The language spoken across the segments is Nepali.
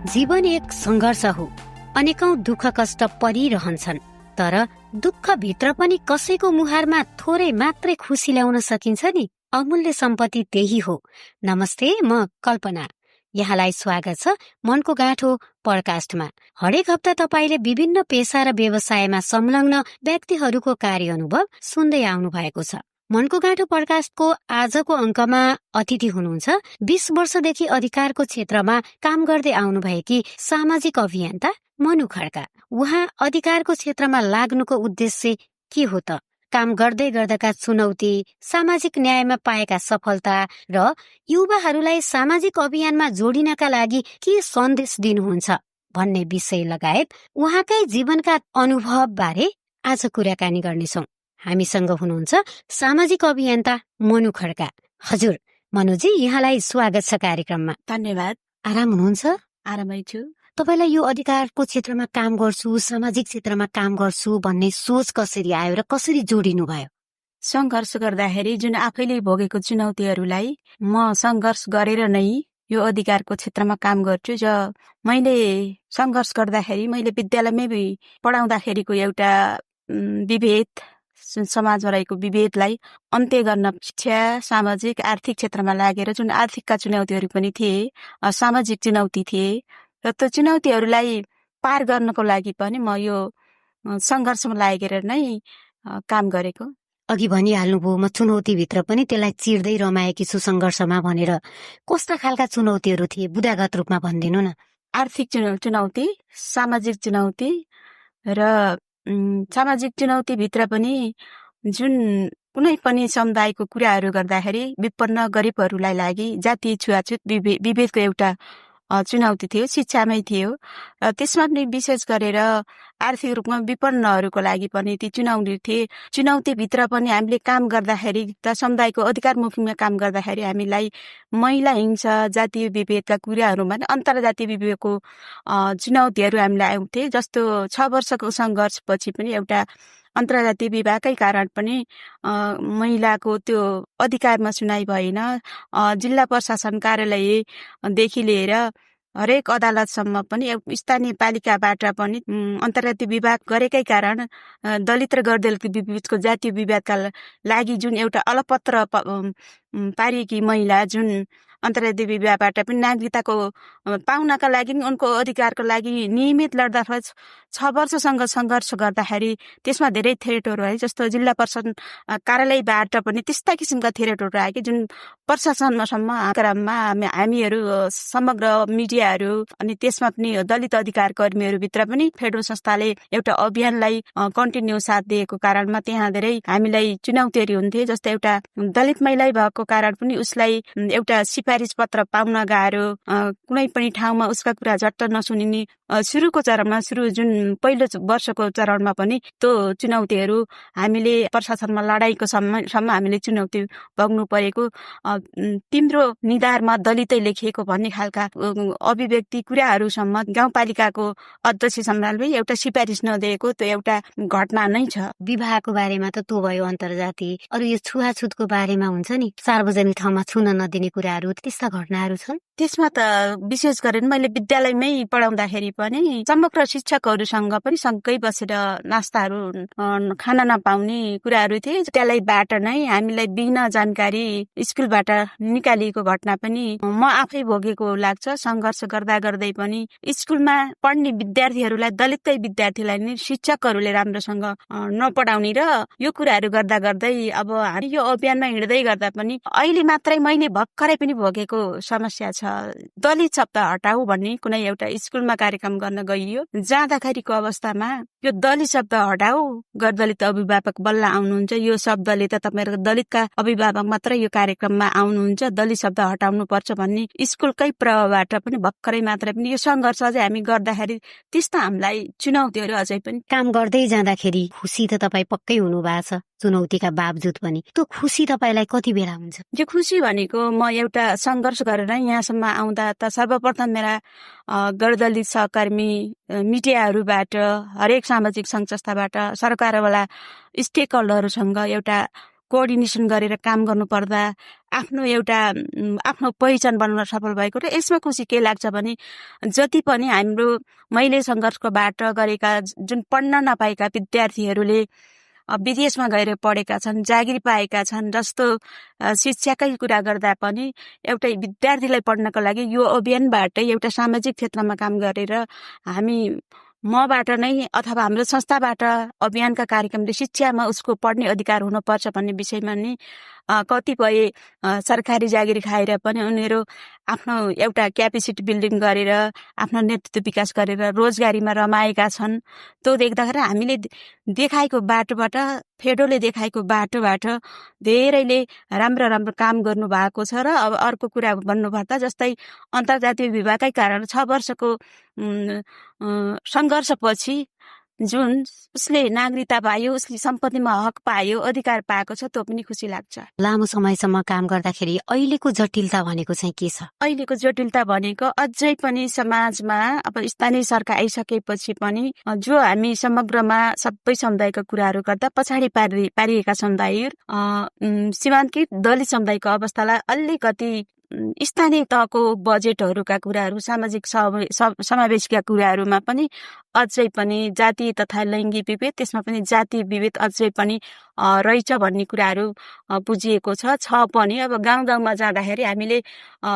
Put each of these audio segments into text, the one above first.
जीवन एक संघर्ष हो। अनेकौं दुःख कष्ट परिरहन्छन्, तर दुःखभित्र पनि कसैको मुहारमा थोरै मात्रै खुसी ल्याउन सकिन्छ नि। अमूल्य सम्पत्ति त्यही हो। नमस्ते, म कल्पना। यहाँलाई स्वागत छ मनको गाँठो पडकास्टमा। हरेक हप्ता तपाईले विभिन्न पेशा र व्यवसायमा संलग्न व्यक्तिहरूको कार्य अनुभव सुन्दै आउनु भएको छ। मनको गाँठो पडकास्टको आजको अङ्कमा अतिथि हुनुहुन्छ 20 वर्षदेखि अधिकारको क्षेत्रमा काम गर्दै आउनुभएकी सामाजिक अभियन्ता मनु खड्का। उहाँ अधिकारको क्षेत्रमा लाग्नुको उद्देश्य के हो त? काम गर्दै गर्दाका चुनौती, सामाजिक न्यायमा पाएका सफलता र युवाहरूलाई सामाजिक अभियानमा जोडिनका लागि के सन्देश दिनुहुन्छ भन्ने विषय लगायत उहाँकै जीवनका अनुभव बारे आज कुराकानी गर्नेछौँ। हामीसँग हुनुहुन्छ सामाजिक अभियन्ता मनु खड्का। हजुर मनुजी, यहाँलाई स्वागत छ कार्यक्रममा। धन्यवाद। आराम हुनुहुन्छ? आरामै छु। तपाईलाई यो अधिकारको क्षेत्रमा काम गर्छु, सामाजिक क्षेत्रमा काम गर्छु भन्ने सोच कसरी आयो र कसरी जोडिनु भयो? संघर्ष गर्दाखेरि जुन आफैले भोगेको चुनौतीहरूलाई म संघर्ष गरेर नै यो अधिकारको क्षेत्रमा काम गर्छु। र मैले संघर्ष गर्दाखेरि मैले विद्यालयमै पढाउँदाखेरिको एउटा विभेद, समाजमा रहेको विभेदलाई अन्त्य गर्न शिक्षा, सामाजिक, आर्थिक क्षेत्रमा लागेर जुन आर्थिकका चुनौतीहरू पनि थिए, सामाजिक चुनौती थिए, र त्यो चुनौतीहरूलाई पार गर्नको लागि पनि म यो संघर्षमा लागेर नै काम गरेको। अघि भनिहाल्नुभयो म चुनौतीभित्र पनि त्यसलाई चिर्दै रमाएकी छु सङ्घर्षमा भनेर। कस्ता खालका चुनौतीहरू थिए बुदागत रूपमा भनिदिनु न। आर्थिक चुनौती, सामाजिक चुनौती र सामाजिक चुनौतीभित्र पनि जुन कुनै पनि समुदायको कुराहरू गर्दाखेरि विपन्न गरिबहरूलाई लागि जातीय छुवाछुत विभेदको एउटा चुनौती थियो, शिक्षामै थियो। र त्यसमा पनि विशेष गरेर आर्थिक रूपमा विपन्नहरूको लागि पनि ती चुनौती थिए। चुनौतीभित्र पनि हामीले काम गर्दाखेरि त समुदायको अधिकारमुखीमा काम गर्दाखेरि हामीलाई महिला हिंसा, जातीय विभेदका कुराहरूमा अन्तर्जातीय विभेदको चुनौतीहरू हामीलाई आउँथे। जस्तो 6 वर्षको सङ्घर्षपछि पनि एउटा अन्तर्जातीय विवाहकै कारण पनि महिलाको त्यो अधिकारमा सुनाइ भएन। जिल्ला प्रशासन कार्यालयदेखि लिएर हरेक अदालतसम्म पनि स्थानीय पालिकाबाट पनि अन्तर्जातीय विवाह गरेकै कारण दलित र गैरदलित बीचको जातीय विवादका लागि जुन एउटा अलपत्र पारिएकी महिला जुन अन्तर्जातीय विवाहबाट पनि नागरिकताको पाउनका लागि उनको अधिकारको लागि नियमित लड्दा 6 वर्षसँग सङ्घर्ष गर्दाखेरि त्यसमा धेरै थ्रेटहरू आए। जस्तो जिल्ला प्रशासन कार्यालयबाट पनि त्यस्ता किसिमका थ्रेटहरू आए कि जुन प्रशासनसम्म क्रममा हामीहरू समग्र मिडियाहरू अनि त्यसमा पनि दलित अधिकार कर्मीहरूभित्र पनि फेडरल संस्थाले एउटा अभियानलाई कन्टिन्यू साथ दिएको कारणमा त्यहाँ धेरै हामीलाई चुनौतीहरू हुन्थे। जस्तो एउटा दलित महिला भएको कारण पनि उसलाई एउटा सिफारिस पत्र पाउन गाह्रो, कुनै पनि ठाउँमा उसका कुरा झट्ट नसुनिने। सुरुको चरणमा जुन पहिलो वर्षको चरणमा पनि त्यो चुनौतीहरू हामीले प्रशासनमा लडाईको सम्म हामीले चुनौती भोग्नु परेको। तिम्रो निधारमा दलितै लेखिएको भन्ने खालका अभिव्यक्ति कुराहरूसम्म गाउँपालिकाको अध्यक्षसम्म एउटा सिफारिस नदिएको त्यो एउटा घटना नै छ। विवाहको बारेमा त त्यो भयो अन्तर्जातीय, अरू यो छुवाछुतको बारेमा हुन्छ नि, सार्वजनिक ठाउँमा छुन नदिने कुराहरू, त्यस्ता घटनाहरू छन्। त्यसमा त विशेष गरेर मैले विद्यालयमै पढाउँदाखेरि पनि समग्र शिक्षकहरूसँग पनि सँगै बसेर नास्ताहरू खान नपाउने कुराहरू थिए। विद्यालयबाट नै हामीलाई बिना जानकारी स्कुलबाट निकालिएको घटना पनि म आफै भोगेको लाग्छ। सङ्घर्ष गर्दा गर्दै पनि स्कुलमा पढ्ने विद्यार्थीहरूलाई, दलितकै विद्यार्थीलाई नि शिक्षकहरूले राम्रोसँग नपढाउने र यो कुराहरू गर्दा गर्दै अब हामी यो अभियानमा हिँड्दै गर्दा पनि अहिले मात्रै मैले भर्खरै पनि भोगेको समस्या छ। दलित शब्द हटाऊ भन्ने कुनै एउटा स्कुलमा कार्यक्रम गर्न गइयो। जाँदाखेरिको अवस्थामा यो दलित शब्द हटाऊ, गैरदलित अभिभावक बल्ल आउनुहुन्छ, यो शब्दले त तपाईँहरूको दलितका अभिभावक मात्र यो कार्यक्रममा आउनुहुन्छ, दलित शब्द हटाउनु पर्छ भन्ने स्कुलकै प्रभावबाट पनि भर्खरै मात्रै पनि यो सङ्घर्ष अझै हामी गर्दाखेरि त्यस्ता हामीलाई चुनौतीहरू अझै पनि। काम गर्दै जाँदाखेरि खुसी त तपाईँ पक्कै हुनु भएको छ चुनौतीका बावजुद पनि। त्यो खुसी तपाईँलाई कति बेला हुन्छ? यो खुसी भनेको म एउटा सङ्घर्ष गरेर यहाँसम्म आउँदा त सर्वप्रथम मेरा गैरदलित सहकर्मी, मिडियाहरूबाट, हरेक सामाजिक सङ्घ संस्थाबाट, सरकारवाला स्टेक होल्डरहरूसँग एउटा कोअर्डिनेसन गरेर काम गर्नुपर्दा आफ्नो एउटा आफ्नो पहिचान बनाउन सफल भएको र यसमा खुसी के लाग्छ भने जति पनि हाम्रो मैले सङ्घर्षको बाटो गरेका जुन पढ्न नपाएका विद्यार्थीहरूले विदेशमा गएर पढेका छन्, जागिर पाएका छन्, जस्तो शिक्षाकै कुरा गर्दा पनि एउटै विद्यार्थीलाई पढ्नको लागि यो अभियानबाटै एउटा सामाजिक क्षेत्रमा काम गरेर हामी मबाट नै अथवा हाम्रो संस्थाबाट अभियानका कार्यक्रमले शिक्षामा उसको पढ्ने अधिकार हुनुपर्छ भन्ने विषयमा नि कतिपय सरकारी जागिर खाएर पनि उनीहरू आफ्नो एउटा क्यापेसिटी बिल्डिङ गरेर आफ्नो नेतृत्व विकास गरेर रोजगारीमा रमाएका छन्। त्यो देख्दाखेरि हामीले देखाएको बाटोबाट फेडोले देखाएको बाटोबाट धेरैले राम्रो राम्रो काम गर्नु भएको छ। र अब अर्को कुरा भन्नुपर्दा जस्तै अन्तर्जातीय विवाहकै कारण 6 वर्षको सङ्घर्षपछि जुन उसले नागरिकता पायो, उसले सम्पत्तिमा हक पायो, अधिकार पाएको छ, त्यो पनि खुसी लाग्छ। लामो समयसम्म काम गर्दाखेरि अहिलेको जटिलता भनेको चाहिँ के छ? अहिलेको जटिलता भनेको अझै पनि समाजमा अब स्थानीय सरकार आइसकेपछि पनि जो हामी समग्रमा सबै समुदायका कुराहरू गर्दा पछाडि पारिएका समुदायहरू सीमान्तकृत दलित समुदायको अवस्थालाई अलिकति स्थानीय तहको बजेटहरूका कुराहरू, सामाजिक समावेशका कुराहरूमा पनि अझै पनि जातीय तथा लैङ्गिक विभेद, त्यसमा पनि जातीय विभेद अझै पनि रहेछ भन्ने कुराहरू बुझिएको छ पनि। अब गाउँ गाउँमा जाँदाखेरि हामीले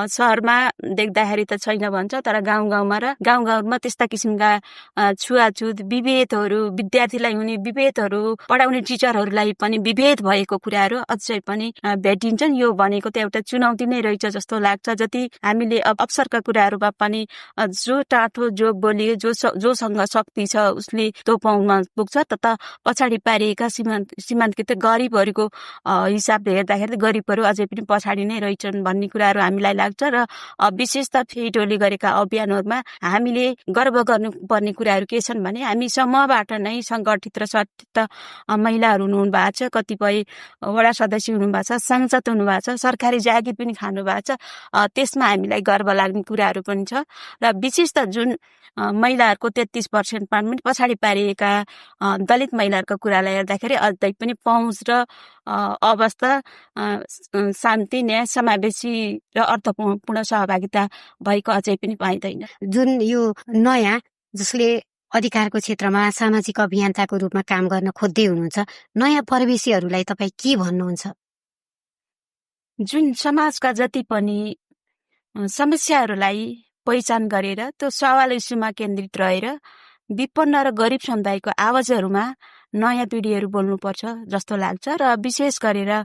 सहरमा देख्दाखेरि त छैन भन्छ, तर गाउँमा त्यस्ता किसिमका छुवाछुत विभेदहरू, विद्यार्थीलाई हुने विभेदहरू, पढाउने टिचरहरूलाई पनि विभेद भएको कुराहरू अझै पनि भेटिन्छन्। यो भनेको त एउटा चुनौती नै रहेछ जस्तो लाग्छ। जति हामीले अवसरका कुराहरूमा पनि जो टाठो जो बोलियो, जोसँग शक्ति छ उसले त्यो पाउन पुग्छ। त पछाडि पारिएका सीमान्तकृत गरिबहरूको हिसाबले हेर्दाखेरि गरिबहरू अझै पनि पछाडि नै रहेछन् भन्ने कुराहरू हामीलाई लाग्छ। र विशेष त फेडोले गरेका अभियानहरूमा हामीले गर्व गर्नुपर्ने कुराहरू के छन् भने हामी समूहबाट नै सङ्गठित र सठित महिलाहरू हुनु भएको छ, कतिपय वडा सदस्य हुनुभएको छ, सांसद हुनुभएको छ, सरकारी जागिर पनि खानु भएको छ। त्यसमा हामीलाई गर्व लाग्ने कुराहरू पनि छ। र विशेष त जुन महिलाहरूको 33% पनि पछाडि पारिएका दलित महिलाहरूको कुरालाई हेर्दाखेरि अझै पनि पहुँच र अवस्था, शान्ति, न्याय, समावेशी र अर्थपूर्ण सहभागिता भएको अझै पनि पाइँदैन। जुन यो नयाँ जसले अधिकारको क्षेत्रमा सामाजिक अभियन्ताको रूपमा काम गर्न खोज्दै हुनुहुन्छ, नयाँ प्रवेशीहरूलाई तपाईँ के भन्नुहुन्छ? जुन समाजका जति पनि समस्याहरूलाई पहिचान गरेर त्यो सवाल इस्युमा केन्द्रित रहेर विपन्न र गरिब समुदायको आवाजहरूमा नयाँ पिँढीहरू बोल्नुपर्छ जस्तो लाग्छ। र विशेष गरेर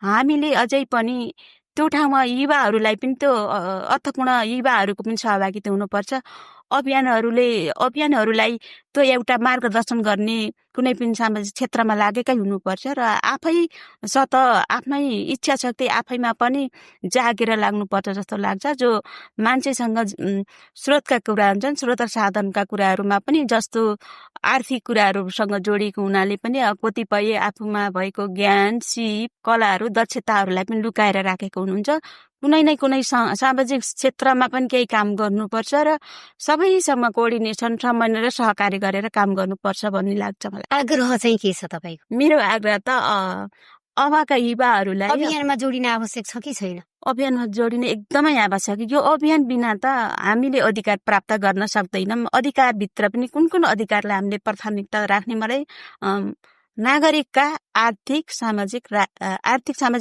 हामीले अझै पनि त्यो ठाउँमा युवाहरूलाई पनि त्यो अर्थपूर्ण युवाहरूको पनि सहभागिता हुनुपर्छ। अभियानहरूलाई त्यो एउटा मार्गदर्शन गर्ने कुनै पनि सामाजिक क्षेत्रमा लागेकै हुनुपर्छ। र आफ्नै इच्छा शक्ति आफैमा पनि जागेर लाग्नुपर्छ जस्तो लाग्छ। जो मान्छेसँग स्रोतका कुरा हुन्छन्, स्रोत साधनका कुराहरूमा पनि जस्तो आर्थिक कुराहरूसँग जोडिएको हुनाले पनि कतिपय आफूमा भएको ज्ञान, सिप, कलाहरू, दक्षताहरूलाई पनि लुकाएर राखेको हुनुहुन्छ। कुनै न कुनै सामाजिक क्षेत्रमा पनि केही काम गर्नुपर्छ र सबैसँग कोअर्डिनेसन, समन्वय र सहकार्य गरेर काम गर्नुपर्छ भन्ने लाग्छ मलाई। आग्रह चाहिँ के छ तपाईँको? मेरो आग्रह त अबका युवाहरूलाई अभियानमा जोडिन आवश्यक छ कि छैन? अभियानमा जोडिने एकदमै आवश्यक। यो अभियान बिना त हामीले अधिकार प्राप्त गर्न सक्दैनौँ। अधिकारभित्र पनि कुन कुन अधिकारलाई हामीले प्राथमिकता राख्ने, मलाई नागरिकका आर्थिक सामाजिक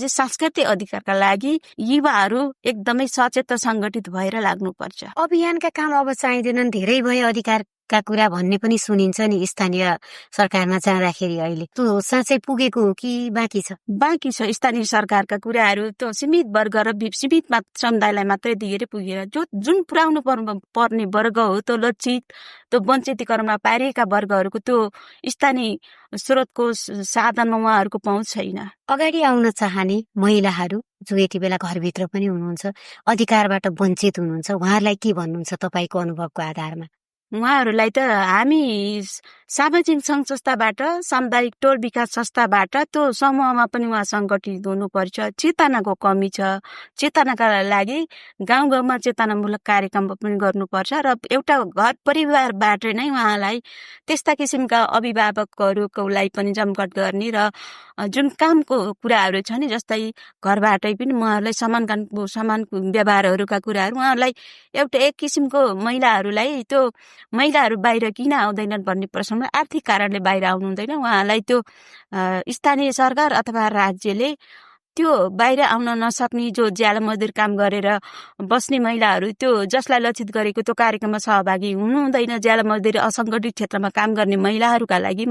सांस्कृतिक अधिकारका लागि युवाहरू एकदमै सचेत र सङ्गठित भएर लाग्नुपर्छ। अभियानका काम अब चाहिँदैनन्, धेरै भए अधिकारका कुरा भन्ने पनि सुनिन्छ नि स्थानीय सरकारमा जाँदाखेरि। अहिले त्यो साँच्चै पुगेको हो कि बाँकी छ? बाँकी छ। स्थानीय सरकारका कुराहरू त्यो सीमित वर्ग र सीमित समुदायलाई मात्रै दिएर पुगेर जुन पुर्याउनु पर्ने वर्ग हो, त्यो लक्षित, त्यो वञ्चितीकरणमा पारिएका वर्गहरूको त्यो स्थानीय स्रोतको साधन उहाँहरूको पहुँच छैन। अगाडि आउन चाहने महिलाहरू जो यति बेला घरभित्र पनि हुनुहुन्छ, अधिकारबाट वञ्चित हुनुहुन्छ, उहाँहरूलाई के भन्नुहुन्छ तपाईँको अनुभवको आधारमा? उहाँहरूलाई त हामी सामाजिक सङ्घ संस्थाबाट, सामुदायिक टोल विकास संस्थाबाट त्यो समूहमा पनि उहाँ सङ्गठित हुनुपर्छ। चेतनाको कमी छ। चेतनाका लागि गाउँ गाउँमा चेतनामूलक कार्यक्रम पनि गर्नुपर्छ र एउटा घर परिवारबाट नै उहाँलाई त्यस्ता किसिमका अभिभावकहरूलाई पनि जमघट गर्ने र जुन कामको कुराहरू छ नि, जस्तै घरबाटै पनि उहाँहरूलाई समान व्यवहारहरूका कुराहरू उहाँहरूलाई एउटा एक किसिमको महिलाहरूलाई त्यो महिलाहरू बाहिर किन आउँदैनन् भन्ने प्रश्नमा आर्थिक कारणले बाहिर आउनु हुँदैन। उहाँलाई त्यो स्थानीय सरकार अथवा राज्यले त्यो बाहिर आउन नसक्ने जो ज्याला मजदुर काम गरेर बस्ने महिलाहरू त्यो जसलाई लक्षित गरेको त्यो कार्यक्रममा सहभागी हुनु हुँदैन। ज्याला मजदुर असङ्गठित क्षेत्रमा काम गर्ने महिलाहरूका लागि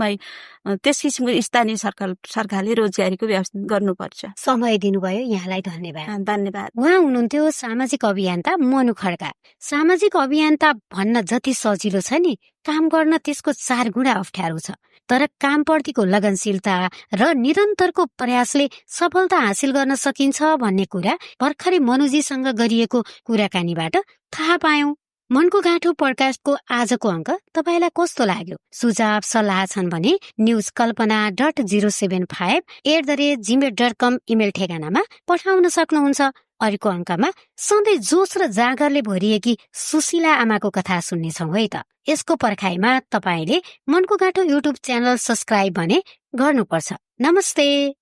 त्यस किसिमको स्थानीय सरकारले रोजगारीको व्यवस्था गर्नुपर्छ। समय दिनुभयो, यहाँलाई धन्यवाद। धन्यवाद। उहाँ हुनुहुन्थ्यो सामाजिक अभियन्ता मनु खड्का। सामाजिक अभियन्ता भन्न जति सजिलो छ नि, काम गर्न त्यसको 4 गुणा अप्ठ्यारो छ। तर कामप्रतिको लगनशीलता र निरन्तरको प्रयासले सफलता हासिल गर्न सकिन्छ भन्ने कुरा भर्खरै मनुजीसँग गरिएको कुराकानीबाट थाहा पायौं। मनको गाँठो पडकास्टको आजको अङ्क तपाईलाई कस्तो लाग्यो? सुझाव सल्लाह छन् भने newskल्पना.075@gmail.com इमेल ठेगानामा पठाउन सक्नुहुन्छ। अर्को अङ्कमा सधैँ जोश र जाँगरले भरिएकी सुशीला आमाको कथा सुन्नेछौँ है त। यसको पर्खाइमा तपाईले मनको गाँठो युट्युब च्यानल सब्स्क्राइब भने गर्नुपर्छ। नमस्ते।